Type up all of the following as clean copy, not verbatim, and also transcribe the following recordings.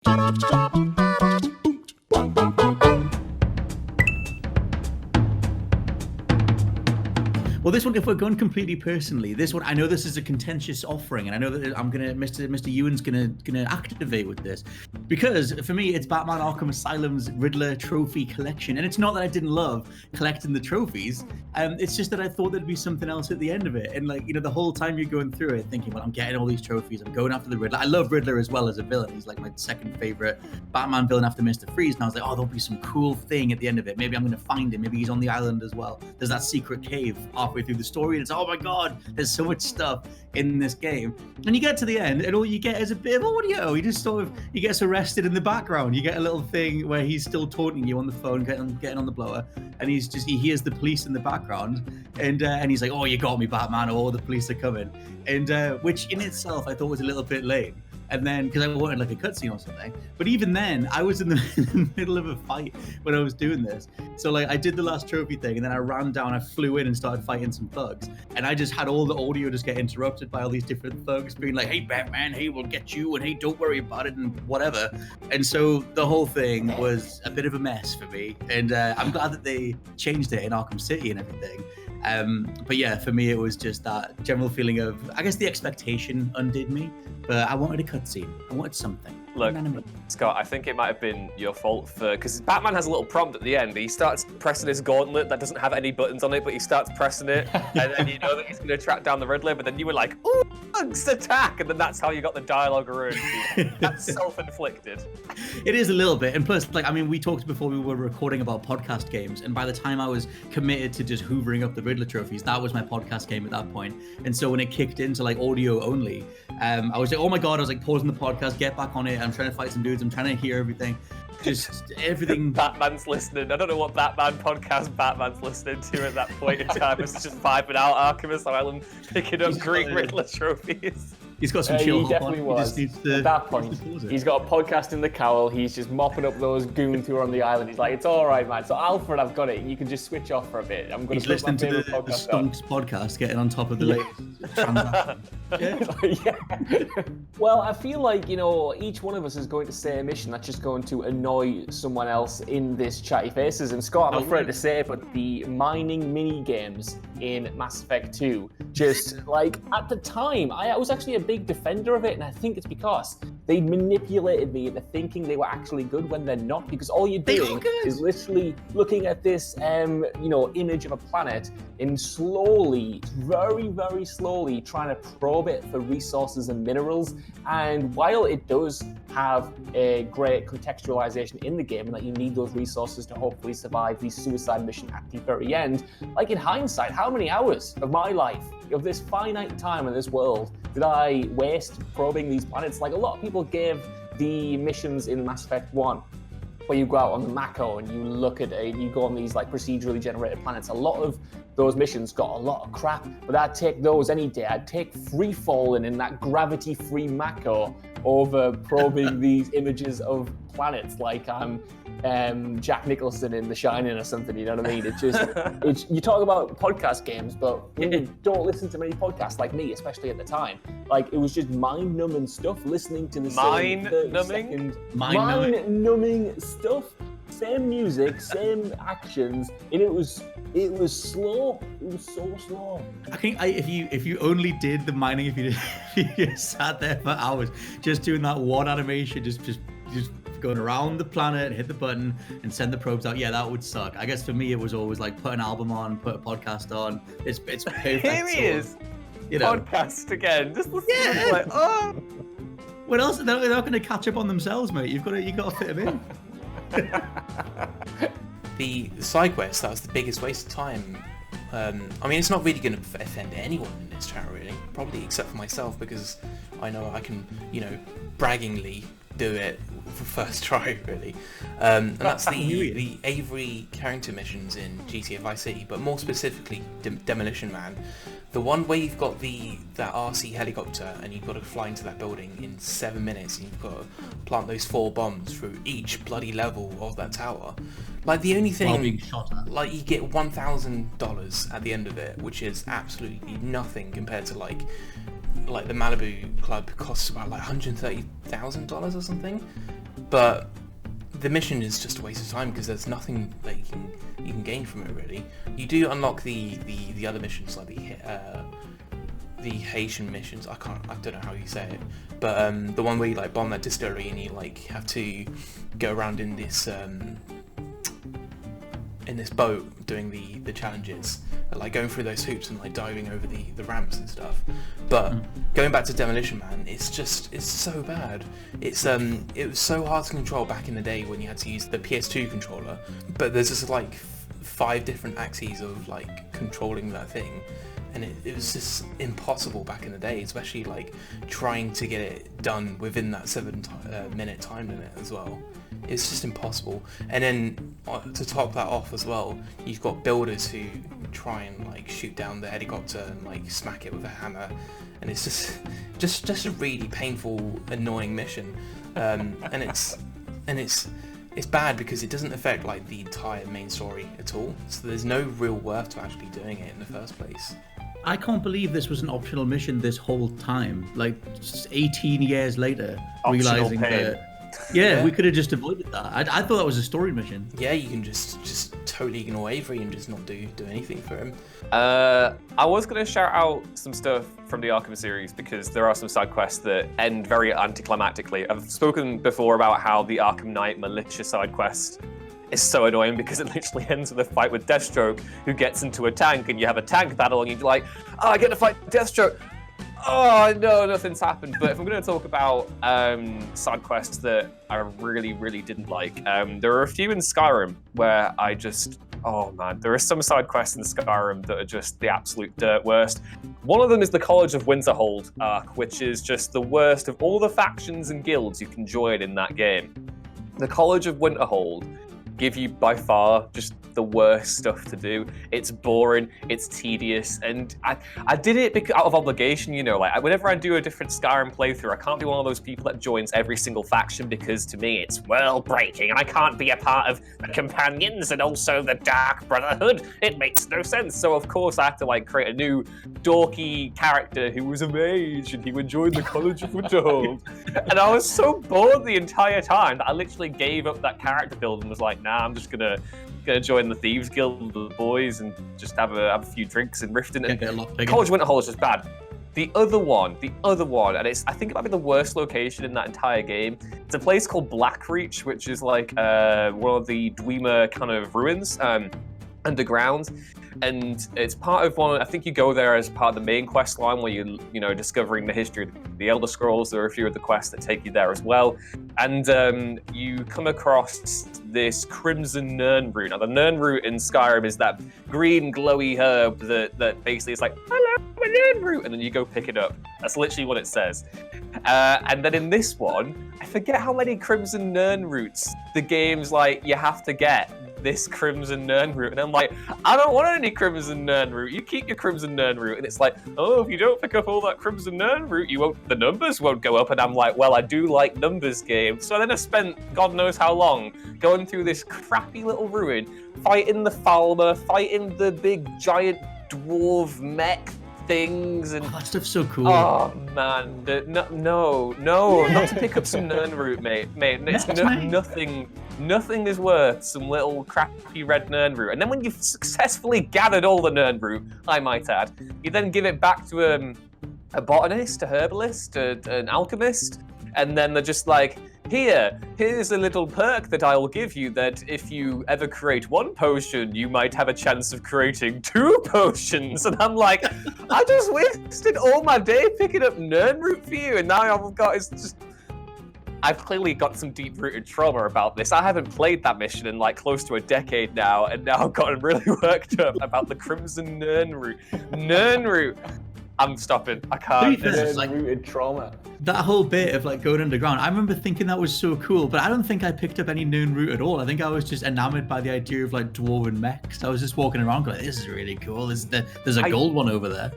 Well, this one, if we're going completely personally, this one, I know this is a contentious offering, and I know that Mr. Ewan's gonna activate with this, because for me, it's Batman Arkham Asylum's Riddler trophy collection, and it's not that I didn't love collecting the trophies, it's just that I thought there'd be something else at the end of it, and like, you know, the whole time you're going through it, thinking, well, I'm getting all these trophies, I'm going after the Riddler. I love Riddler as well as a villain. He's like my second favorite Batman villain after Mr. Freeze, and I was like, oh, there'll be some cool thing at the end of it. Maybe I'm gonna find him. Maybe he's on the island as well. There's that secret cave halfway through the story, and it's, oh my god, there's so much stuff in this game. And you get to the end, and all you get is a bit of audio. He gets arrested in the background. You get a little thing where he's still taunting you on the phone, getting on the blower, and he hears the police in the background, and he's like, oh, you got me, Batman, or the police are coming, and which in itself I thought was a little bit lame. And then, because I wanted like a cutscene or something, but even then, I was in the middle of a fight when I was doing this. So like, I did the last trophy thing, and then I ran down, I flew in and started fighting some thugs, and I just had all the audio just get interrupted by all these different thugs being like, hey Batman, hey, we'll get you, and hey, don't worry about it, and whatever. And so the whole thing was a bit of a mess for me, and I'm glad that they changed it in Arkham City and everything. But yeah, for me, it was just that general feeling of, I guess the expectation undid me, but I wanted a cutscene. I wanted something. Look, Scott, I think it might have been your fault because Batman has a little prompt at the end. He starts pressing his gauntlet that doesn't have any buttons on it, but he starts pressing it, and then you know that he's going to track down the Riddler, but then you were like, ooh, thugs attack, and then that's how you got the dialogue ruined. That's self-inflicted. It is a little bit, and plus, like, I mean, we talked before we were recording about podcast games, and by the time I was committed to just hoovering up the Riddler trophies, that was my podcast game at that point. And so when it kicked into like audio only, I was like, oh my god, I was like pausing the podcast, get back on it. I'm trying to fight some dudes. I'm trying to hear everything. Just everything. Batman's listening. I don't know what Batman podcast Batman's listening to at that point in time. It's just vibing out Arkham Asylum, picking up Green Riddler trophies. He's got some chill. He definitely was. At that point, he's got a podcast in the cowl. He's just mopping up those goons who are on the island. He's like, it's all right, man. So Alfred, I've got it. You can just switch off for a bit. I'm going to listen to the Stonks podcast, getting on top of the latest. Yeah. Well, I feel like, you know, each one of us is going to say a mission that's just going to annoy someone else in this Chatty Faces. And Scott, I'm afraid to say, but the mining mini games in Mass Effect 2, just like at the time, I was actually a big defender of it, and I think it's because they manipulated me into thinking they were actually good when they're not, because all you're doing is literally looking at this image of a planet and slowly, very, very slowly trying to probe it for resources and minerals. And while it does have a great contextualization in the game and that you need those resources to hopefully survive the suicide mission at the very end, like in hindsight, how many hours of my life, of this finite time in this world, did I waste probing these planets? Like, a lot of people gave the missions in Mass Effect 1 where you go out on the Mako and you look at it, you go on these like procedurally generated planets. A lot of those missions got a lot of crap, but I'd take those any day. I'd take free falling in that gravity-free Mako over probing these images of planets like I'm Jack Nicholson in The Shining or something, you know what I mean? You talk about podcast games, but when you don't listen to many podcasts like me, especially at the time, like it was just mind-numbing stuff, listeing to the mind-numbing stuff, same music, same actions, and it was slow. It was so slow. I think if you only did the mining, if you just sat there for hours just doing that one animation, just going around the planet, hit the button and send the probes out, yeah, that would suck. I guess for me it was always like put an album on, put a podcast on. It's perfect. Here he is. You know, podcast again. Just listen to him like, oh. What else? They're not going to catch up on themselves, mate. You got to fit them in. The side quest, that was the biggest waste of time. I mean, it's not really going to offend anyone in this chat, really. Probably except for myself, because I know I can, braggingly do it for first try, really. And that's the Avery Carrington missions in GTA Vice City, but more specifically, Demolition Man. The one where you've got that RC helicopter and you've got to fly into that building in 7 minutes and you've got to plant those 4 bombs through each bloody level of that tower. Like, the only thing, being shot at. Like, you get $1,000 at the end of it, which is absolutely nothing compared to like the Malibu Club costs about like $130,000 or something. but the mission is just a waste of time because there's nothing that you can gain from it really. You do unlock the other missions like the Haitian missions. I don't know how you say it, but the one where you like bomb that distillery and you like have to go around in this boat doing the challenges, like going through those hoops and like diving over the ramps and stuff. But going back to Demolition Man, it's so bad. It was so hard to control back in the day when you had to use the PS2 controller, but there's just like 5 different axes of like controlling that thing, and it was just impossible back in the day, especially like trying to get it done within that 7-minute time limit as well. It's just impossible. And then to top that off as well, you've got builders who try and like shoot down the helicopter and like smack it with a hammer, and it's just a really painful, annoying mission. And it's bad because it doesn't affect like the entire main story at all. So there's no real worth to actually doing it in the first place. I can't believe this was an optional mission this whole time. Like, just 18 years later, realizing that. Yeah, we could have just avoided that. I thought that was a story mission. Yeah, you can just totally ignore Avery and just not do anything for him. I was going to shout out some stuff from the Arkham series because there are some side quests that end very anticlimactically. I've spoken before about how the Arkham Knight militia side quest is so annoying because it literally ends with a fight with Deathstroke, who gets into a tank, and you have a tank battle, and you're like, oh, I get to fight Deathstroke. Oh no, nothing's happened. But if I'm going to talk about side quests that I really, really didn't like, there are a few in Skyrim where there are some side quests in Skyrim that are just the absolute dirt worst. One of them is the College of Winterhold arc, which is just the worst of all the factions and guilds you can join in that game. The College of Winterhold give you by far just the worst stuff to do. It's boring, it's tedious, and I did it because, out of obligation, you know, like whenever I do a different Skyrim playthrough, I can't be one of those people that joins every single faction because to me it's world breaking and I can't be a part of the companions and also the Dark Brotherhood. It makes no sense. So of course I have to like create a new dorky character who was a mage and he would join the College of Winterhold. And I was so bored the entire time that I literally gave up that character build and was like, nah, I'm just gonna join the Thieves Guild with the boys and just have a few drinks in Riften. And College Winterhold is just bad. The other one, and I think it might be the worst location in that entire game. It's a place called Blackreach, which is like one of the Dwemer kind of ruins underground. And it's part of one. I think you go there as part of the main quest line where you're discovering the history of the Elder Scrolls. There are a few of the quests that take you there as well, and you come across this Crimson nirnroot. Now, the nirnroot in Skyrim is that green glowy herb that basically is like, hello, I'm a nirnroot, and then you go pick it up. That's literally what it says. And then in this one, I forget how many Crimson nirnroots the game's like you have to get this Crimson nirnroot, and I'm like, I don't want any Crimson nirnroot. You keep your Crimson nirnroot, and it's like, oh, if you don't pick up all that Crimson nirnroot, the numbers won't go up. And I'm like, well, I do like numbers games. So then I spent God knows how long going through this crappy little ruin, fighting the Falmer, fighting the big giant dwarf mech things, and that stuff's so cool. Oh man, no, not to pick up some nirnroot, mate. It's nothing is worth some little crappy red nirnroot. And then when you've successfully gathered all the nirnroot, I might add, you then give it back to a botanist, a herbalist, an alchemist, and then they're just like, here's a little perk that I will give you that if you ever create one potion, you might have a chance of creating 2 potions. And I'm like, I just wasted all my day picking up nirnroot for you, and now all I've got is just... I've clearly got some deep-rooted trauma about this. I haven't played that mission in like close to a decade now, and now I've gotten really worked up about the Crimson nirnroot. Nirnroot! I'm stopping. I can't. Rooted trauma. That whole bit of like going underground, I remember thinking that was so cool, but I don't think I picked up any nirnroot at all. I think I was just enamored by the idea of like dwarven mechs. I was just walking around going, this is really cool. There's a gold one over there.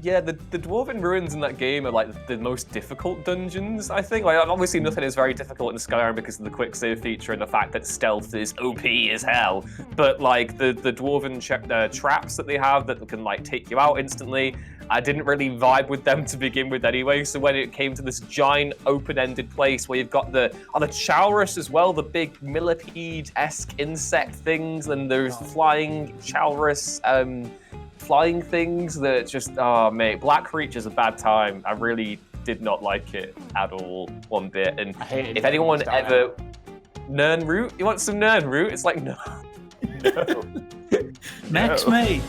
Yeah, the Dwarven Ruins in that game are like the most difficult dungeons, I think. Like, obviously nothing is very difficult in Skyrim because of the quick save feature and the fact that stealth is OP as hell. But like the Dwarven traps that they have that can like take you out instantly, I didn't really vibe with them to begin with anyway. So when it came to this giant open-ended place where you've got the Chalrus as well, the big millipede-esque insect things, and there's flying Chalrus flying things that just, oh mate, Black Creature's a bad time. I really did not like it at all, one bit. And if anyone ever... Nirnroot? You want some Nirnroot? It's like, no. Next, mate.